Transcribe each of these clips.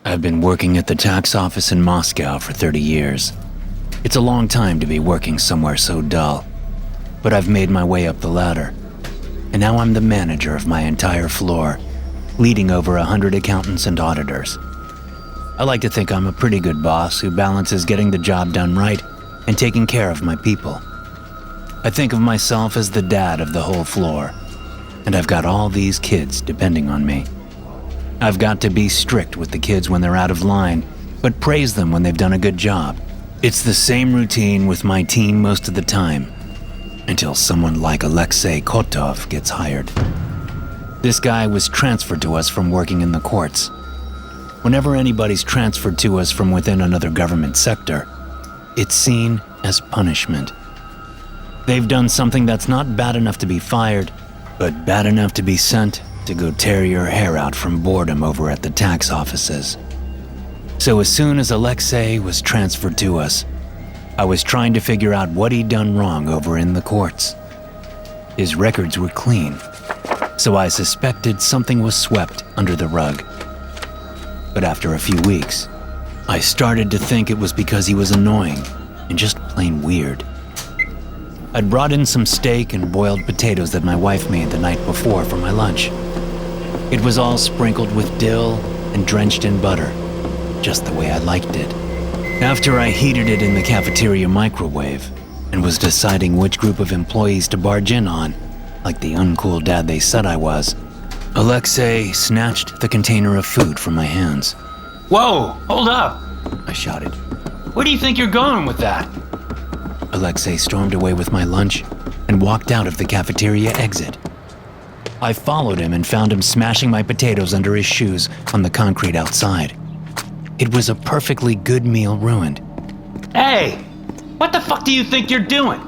I've been working at the tax office in Moscow for 30 years. It's a long time to be working somewhere so dull, but I've made my way up the ladder, and now I'm the manager of my entire floor, leading over 100 accountants and auditors. I like to think I'm a pretty good boss who balances getting the job done right and taking care of my people. I think of myself as the dad of the whole floor, and I've got all these kids depending on me. I've got to be strict with the kids when they're out of line, but praise them when they've done a good job. It's the same routine with my team most of the time, until someone like Alexe Kotov gets hired. This guy was transferred to us from working in the courts. Whenever anybody's transferred to us from within another government sector, it's seen as punishment. They've done something that's not bad enough to be fired, but bad enough to be sent to go tear your hair out from boredom over at the tax offices. So as soon as Alexe was transferred to us, I was trying to figure out what he'd done wrong over in the courts. His records were clean, so I suspected something was swept under the rug. But after a few weeks, I started to think it was because he was annoying and just plain weird. I'd brought in some steak and boiled potatoes that my wife made the night before for my lunch. It was all sprinkled with dill and drenched in butter, just the way I liked it. After I heated it in the cafeteria microwave and was deciding which group of employees to barge in on, like the uncool dad they said I was, Alexe snatched the container of food from my hands. Whoa, hold up! I shouted. Where do you think you're going with that? Alexe stormed away with my lunch and walked out of the cafeteria exit. I followed him and found him smashing my potatoes under his shoes on the concrete outside. It was a perfectly good meal ruined. Hey! What the fuck do you think you're doing?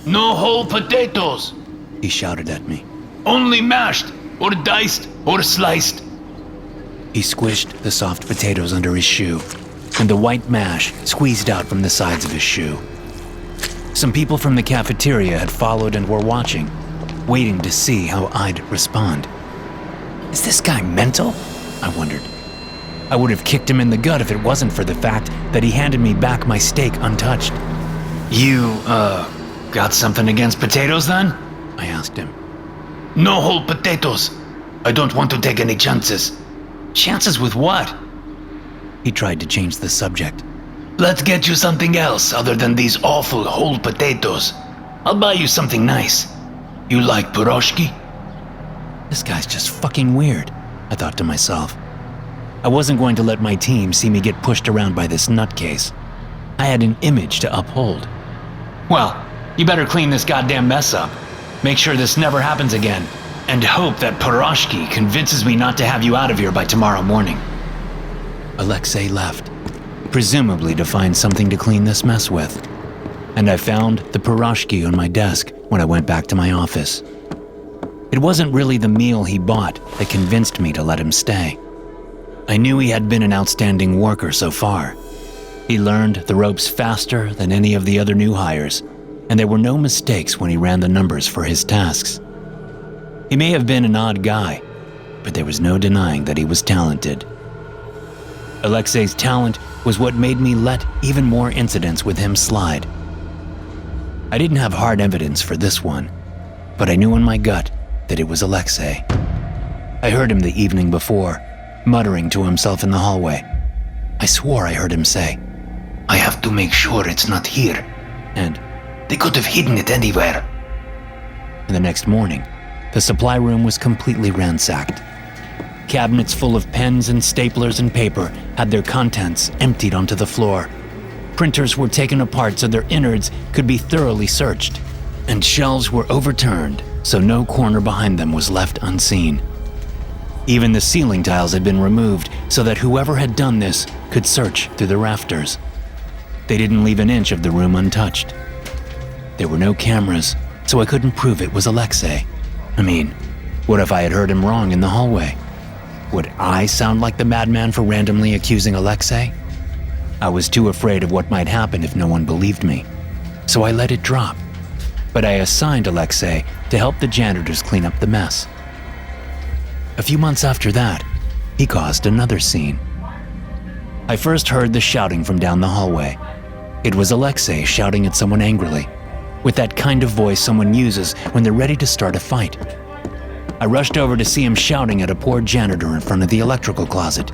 No whole potatoes! He shouted at me. Only mashed, or diced, or sliced. He squished the soft potatoes under his shoe, and the white mash squeezed out from the sides of his shoe. Some people from the cafeteria had followed and were watching, waiting to see how I'd respond. Is this guy mental? I wondered. I would have kicked him in the gut if it wasn't for the fact that he handed me back my steak untouched. You, got something against potatoes then? I asked him. No whole potatoes. I don't want to take any chances. Chances with what? He tried to change the subject. Let's get you something else other than these awful whole potatoes. I'll buy you something nice. You like piroshki? This guy's just fucking weird, I thought to myself. I wasn't going to let my team see me get pushed around by this nutcase. I had an image to uphold. Well, you better clean this goddamn mess up. Make sure this never happens again. And hope that piroshki convinces me not to have you out of here by tomorrow morning. Alexe left, presumably to find something to clean this mess with. And I found the piroshki on my desk when I went back to my office. It wasn't really the meal he bought that convinced me to let him stay. I knew he had been an outstanding worker so far. He learned the ropes faster than any of the other new hires, and there were no mistakes when he ran the numbers for his tasks. He may have been an odd guy, but there was no denying that he was talented. Alexei's talent was what made me let even more incidents with him slide. I didn't have hard evidence for this one, but I knew in my gut that it was Alexe. I heard him the evening before, muttering to himself in the hallway. I swore I heard him say, "I have to make sure it's not here," and "They could have hidden it anywhere." And the next morning, the supply room was completely ransacked. Cabinets full of pens and staplers and paper had their contents emptied onto the floor. Printers were taken apart so their innards could be thoroughly searched, and shelves were overturned so no corner behind them was left unseen. Even the ceiling tiles had been removed so that whoever had done this could search through the rafters. They didn't leave an inch of the room untouched. There were no cameras, so I couldn't prove it was Alexe. I mean, what if I had heard him wrong in the hallway? Would I sound like the madman for randomly accusing Alexe? I was too afraid of what might happen if no one believed me, so I let it drop. But I assigned Alexe to help the janitors clean up the mess. A few months after that, he caused another scene. I first heard the shouting from down the hallway. It was Alexe shouting at someone angrily, with that kind of voice someone uses when they're ready to start a fight. I rushed over to see him shouting at a poor janitor in front of the electrical closet.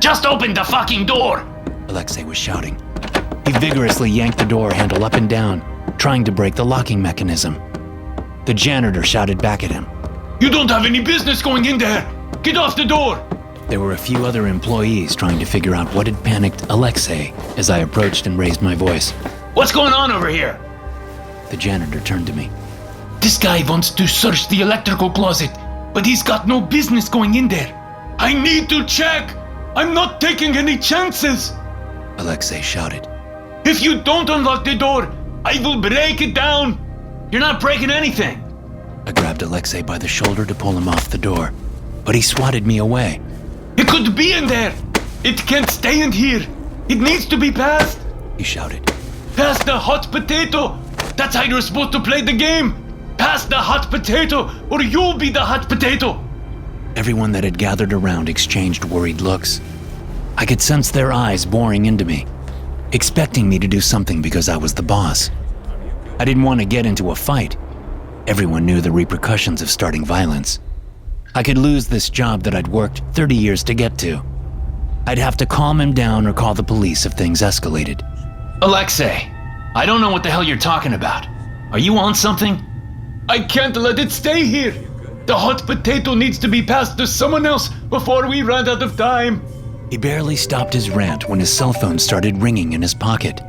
Just open the fucking door! Alexe was shouting. He vigorously yanked the door handle up and down, trying to break the locking mechanism. The janitor shouted back at him. You don't have any business going in there! Get off the door! There were a few other employees trying to figure out what had panicked Alexe as I approached and raised my voice. What's going on over here? The janitor turned to me. This guy wants to search the electrical closet, but he's got no business going in there. I need to check! I'm not taking any chances! Alexe shouted. If you don't unlock the door, I will break it down! You're not breaking anything! I grabbed Alexe by the shoulder to pull him off the door, but he swatted me away. It could be in there! It can't stay in here! It needs to be passed! He shouted. Pass the hot potato! That's how you're supposed to play the game! Pass the hot potato, or you'll be the hot potato! Everyone that had gathered around exchanged worried looks. I could sense their eyes boring into me, expecting me to do something because I was the boss. I didn't want to get into a fight. Everyone knew the repercussions of starting violence. I could lose this job that I'd worked 30 years to get to. I'd have to calm him down or call the police if things escalated. Alexe, I don't know what the hell you're talking about. Are you on something? I can't let it stay here. The hot potato needs to be passed to someone else before we run out of time. He barely stopped his rant when his cell phone started ringing in his pocket.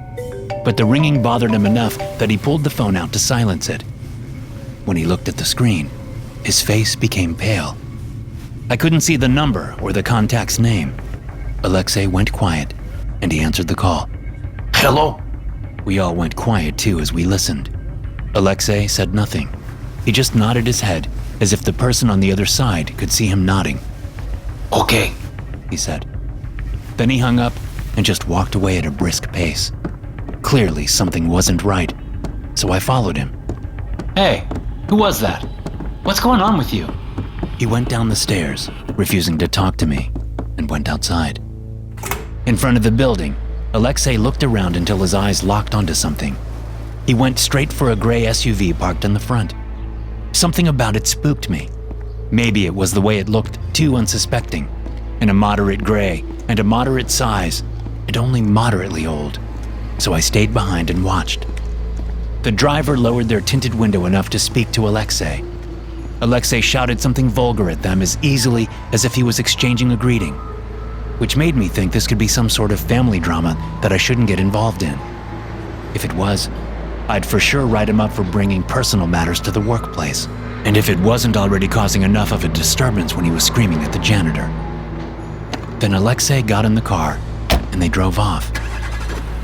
But the ringing bothered him enough that he pulled the phone out to silence it. When he looked at the screen, his face became pale. I couldn't see the number or the contact's name. Alexe went quiet, and he answered the call. Hello? We all went quiet too as we listened. Alexe said nothing. He just nodded his head as if the person on the other side could see him nodding. Okay, he said. Then he hung up and just walked away at a brisk pace. Clearly something wasn't right, so I followed him. Hey, who was that? What's going on with you? He went down the stairs, refusing to talk to me, and went outside. In front of the building, Alexe looked around until his eyes locked onto something. He went straight for a gray SUV parked in the front. Something about it spooked me. Maybe it was the way it looked too unsuspecting, in a moderate gray and a moderate size, and only moderately old. So I stayed behind and watched. The driver lowered their tinted window enough to speak to Alexe. Alexe shouted something vulgar at them as easily as if he was exchanging a greeting, which made me think this could be some sort of family drama that I shouldn't get involved in. If it was, I'd for sure write him up for bringing personal matters to the workplace, and if it wasn't already causing enough of a disturbance when he was screaming at the janitor. Then Alexe got in the car, and they drove off.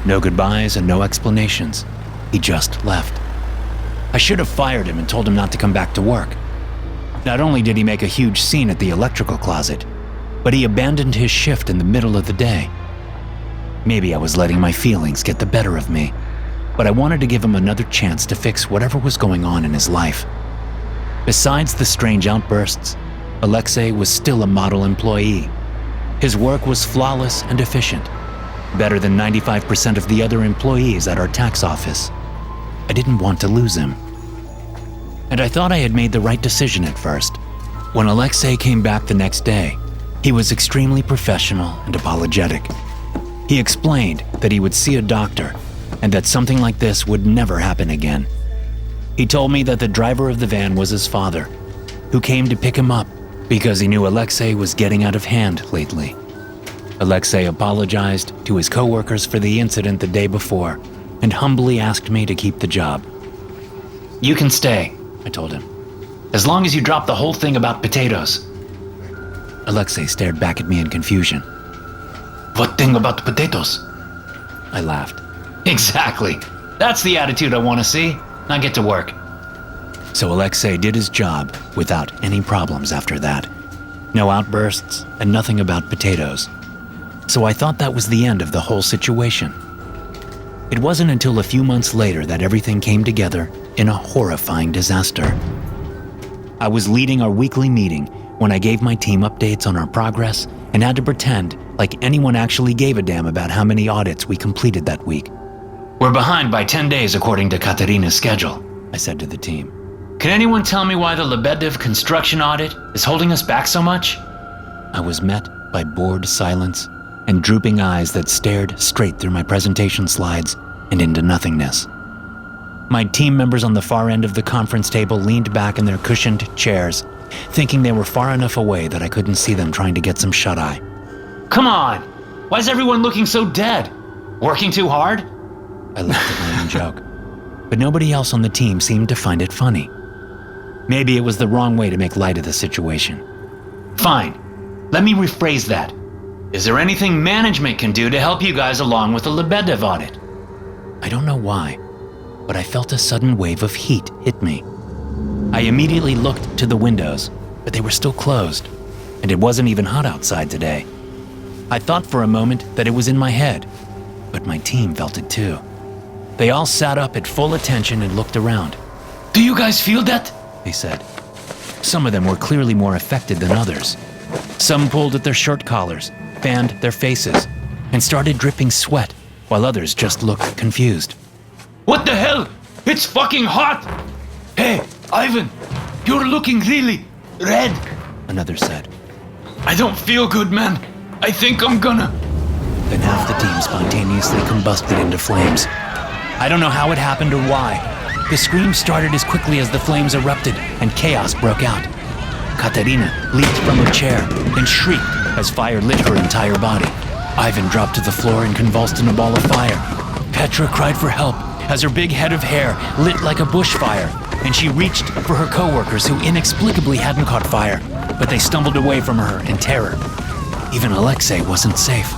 No goodbyes and no explanations. He just left. I should have fired him and told him not to come back to work. Not only did he make a huge scene at the electrical closet, but he abandoned his shift in the middle of the day. Maybe I was letting my feelings get the better of me, but I wanted to give him another chance to fix whatever was going on in his life. Besides the strange outbursts, Alexe was still a model employee. His work was flawless and efficient, better than 95% of the other employees at our tax office. I didn't want to lose him. And I thought I had made the right decision at first. When Alexe came back the next day, he was extremely professional and apologetic. He explained that he would see a doctor and that something like this would never happen again. He told me that the driver of the van was his father, who came to pick him up because he knew Alexe was getting out of hand lately. Alexe apologized to his coworkers for the incident the day before and humbly asked me to keep the job. You can stay, I told him. as long as you drop the whole thing about potatoes. Alexe stared back at me in confusion. What thing about the potatoes? I laughed. Exactly. That's the attitude I want to see. Now get to work. So Alexe did his job without any problems after that. No outbursts and nothing about potatoes. So I thought that was the end of the whole situation. It wasn't until a few months later that everything came together in a horrifying disaster. I was leading our weekly meeting when I gave my team updates on our progress and had to pretend like anyone actually gave a damn about how many audits we completed that week. We're behind by 10 days according to Katerina's schedule, I said to the team. Can anyone tell me why the Lebedev construction audit is holding us back so much? I was met by bored silence and drooping eyes that stared straight through my presentation slides and into nothingness. My team members on the far end of the conference table leaned back in their cushioned chairs, thinking they were far enough away that I couldn't see them trying to get some shut-eye. Come on! Why is everyone looking so dead? Working too hard? I laughed at my own joke, but nobody else on the team seemed to find it funny. Maybe it was the wrong way to make light of the situation. Fine. Let me rephrase that. Is there anything management can do to help you guys along with the Lebedev audit? I don't know why, but I felt a sudden wave of heat hit me. I immediately looked to the windows, but they were still closed, and it wasn't even hot outside today. I thought for a moment that it was in my head, but my team felt it too. They all sat up at full attention and looked around. Do you guys feel that? They said. Some of them were clearly more affected than others. Some pulled at their shirt collars, fanned their faces, and started dripping sweat, while others just looked confused. What the hell? It's fucking hot! Hey, Ivan, you're looking really red, another said. I don't feel good, man. I think I'm gonna... Then half the team spontaneously combusted into flames. I don't know how it happened or why. The scream started as quickly as the flames erupted and chaos broke out. Katerina leaped from her chair and shrieked as fire lit her entire body. Ivan dropped to the floor and convulsed in a ball of fire. Petra cried for help as her big head of hair lit like a bushfire, and she reached for her coworkers who inexplicably hadn't caught fire, but they stumbled away from her in terror. Even Alexe wasn't safe.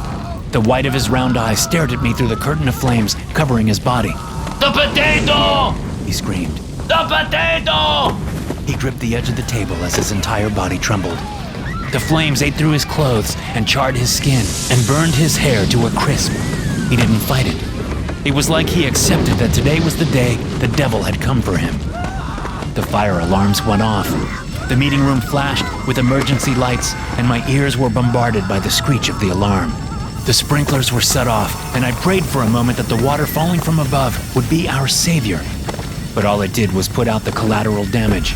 The white of his round eyes stared at me through the curtain of flames covering his body. The potato! He screamed. The potato! He gripped the edge of the table as his entire body trembled. The flames ate through his clothes and charred his skin and burned his hair to a crisp. He didn't fight it. It was like he accepted that today was the day the devil had come for him. The fire alarms went off. The meeting room flashed with emergency lights, and my ears were bombarded by the screech of the alarm. The sprinklers were set off, and I prayed for a moment that the water falling from above would be our savior. But all it did was put out the collateral damage.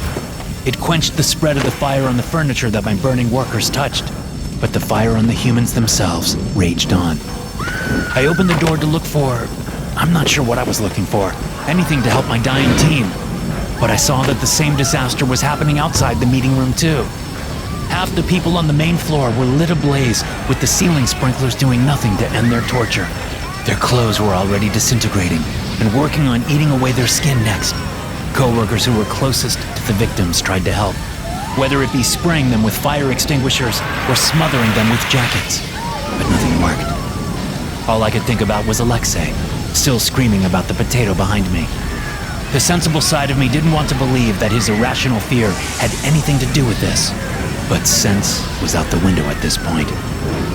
It quenched the spread of the fire on the furniture that my burning workers touched, but the fire on the humans themselves raged on. I opened the door to look for... I'm not sure what I was looking for. Anything to help my dying team. But I saw that the same disaster was happening outside the meeting room too. Half the people on the main floor were lit ablaze, with the ceiling sprinklers doing nothing to end their torture. Their clothes were already disintegrating and working on eating away their skin next. Co-workers who were closest to the victims tried to help, whether it be spraying them with fire extinguishers or smothering them with jackets. But nothing worked. All I could think about was Alexe, still screaming about the potato behind me. The sensible side of me didn't want to believe that his irrational fear had anything to do with this. But sense was out the window at this point.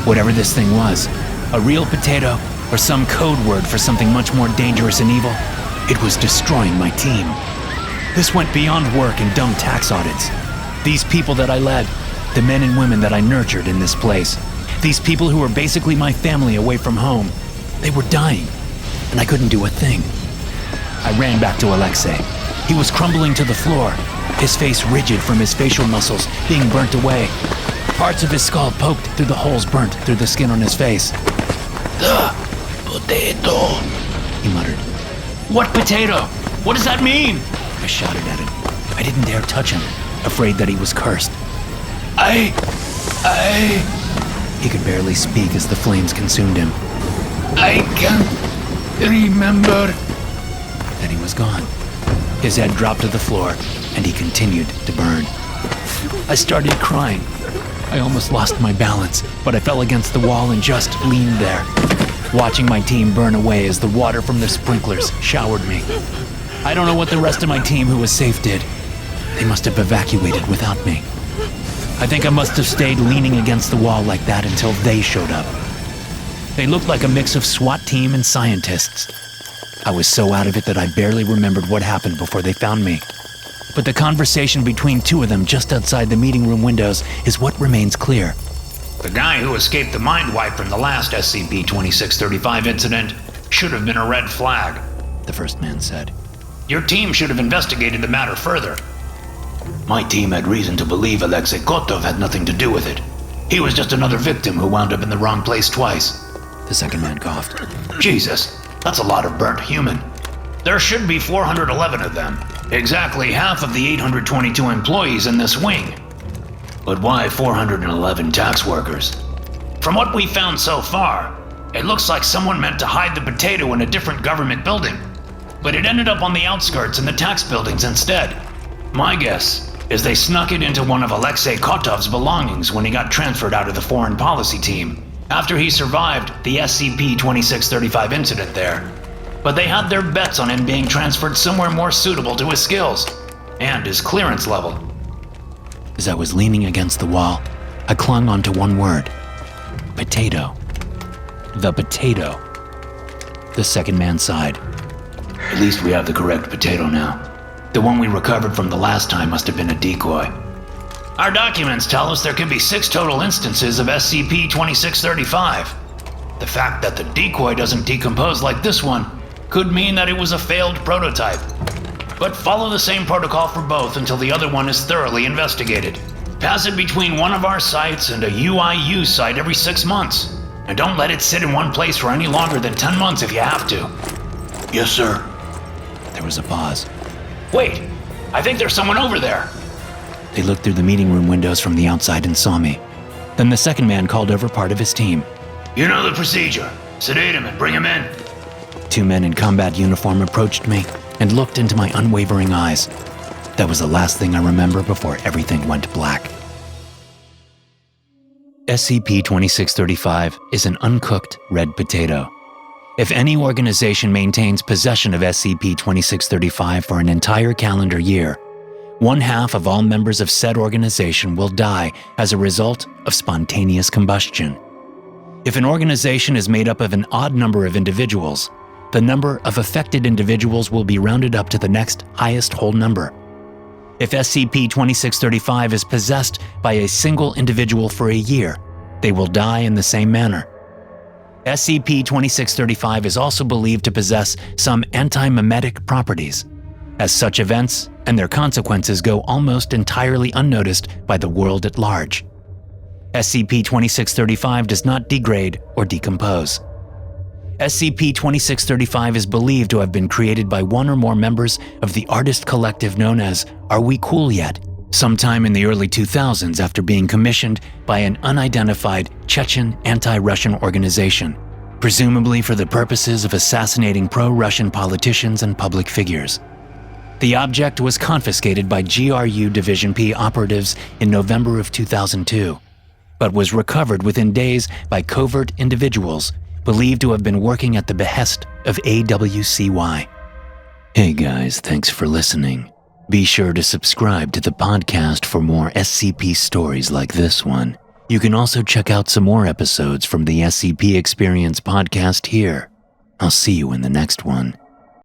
Whatever this thing was, a real potato or some code word for something much more dangerous and evil, it was destroying my team. This went beyond work and dumb tax audits. These people that I led, the men and women that I nurtured in this place, these people who were basically my family away from home, they were dying, and I couldn't do a thing. I ran back to Alexe. He was crumbling to the floor, his face rigid from his facial muscles being burnt away. Parts of his skull poked through the holes burnt through the skin on his face. The potato, he muttered. What potato? What does that mean? I shouted at him. I didn't dare touch him, afraid that he was cursed. He could barely speak as the flames consumed him. I can't remember. Then he was gone. His head dropped to the floor, and he continued to burn. I started crying. I almost lost my balance, but I fell against the wall and just leaned there, watching my team burn away as the water from the sprinklers showered me. I don't know what the rest of my team who was safe did. They must have evacuated without me. I think I must have stayed leaning against the wall like that until they showed up. They looked like a mix of SWAT team and scientists. I was so out of it that I barely remembered what happened before they found me. But the conversation between two of them just outside the meeting room windows is what remains clear. The guy who escaped the mind wipe from the last SCP-2635 incident should have been a red flag, the first man said. Your team should have investigated the matter further. My team had reason to believe Alexe had nothing to do with it. He was just another victim who wound up in the wrong place twice. The second man coughed. Jesus, that's a lot of burnt human. There should be 411 of them, exactly half of the 822 employees in this wing. But why 411 tax workers? From what we found so far, it looks like someone meant to hide the potato in a different government building, but it ended up on the outskirts in the tax buildings instead. My guess is they snuck it into one of Alexe Kotov's belongings when he got transferred out of the foreign policy team, after he survived the SCP-2635 incident there. But they had their bets on him being transferred somewhere more suitable to his skills and his clearance level. As I was leaning against the wall, I clung onto one word. Potato. The potato. The second man sighed. At least we have the correct potato now. The one we recovered from the last time must have been a decoy. Our documents tell us there could be 6 total instances of SCP-2635. The fact that the decoy doesn't decompose like this one could mean that it was a failed prototype. But follow the same protocol for both until the other one is thoroughly investigated. Pass it between one of our sites and a UIU site every 6 months. And don't let it sit in one place for any longer than 10 months if you have to. Yes, sir. There was a pause. Wait, I think there's someone over there. They looked through the meeting room windows from the outside and saw me. Then the second man called over part of his team. You know the procedure. Sedate him and bring him in. 2 men in combat uniform approached me and looked into my unwavering eyes. That was the last thing I remember before everything went black. SCP-2635 is an uncooked red potato. If any organization maintains possession of SCP-2635 for an entire calendar year, 1/2 of all members of said organization will die as a result of spontaneous combustion. If an organization is made up of an odd number of individuals, the number of affected individuals will be rounded up to the next highest whole number. If SCP-2635 is possessed by a single individual for a year, they will die in the same manner. SCP-2635 is also believed to possess some anti-memetic properties, as such events and their consequences go almost entirely unnoticed by the world at large. SCP-2635 does not degrade or decompose. SCP-2635 is believed to have been created by one or more members of the artist collective known as Are We Cool Yet? Sometime in the early 2000s after being commissioned by an unidentified Chechen anti-Russian organization, presumably for the purposes of assassinating pro-Russian politicians and public figures. The object was confiscated by GRU Division P operatives in November of 2002, but was recovered within days by covert individuals believed to have been working at the behest of AWCY. Hey guys, thanks for listening. Be sure to subscribe to the podcast for more SCP stories like this one. You can also check out some more episodes from the SCP Experience podcast here. I'll see you in the next one.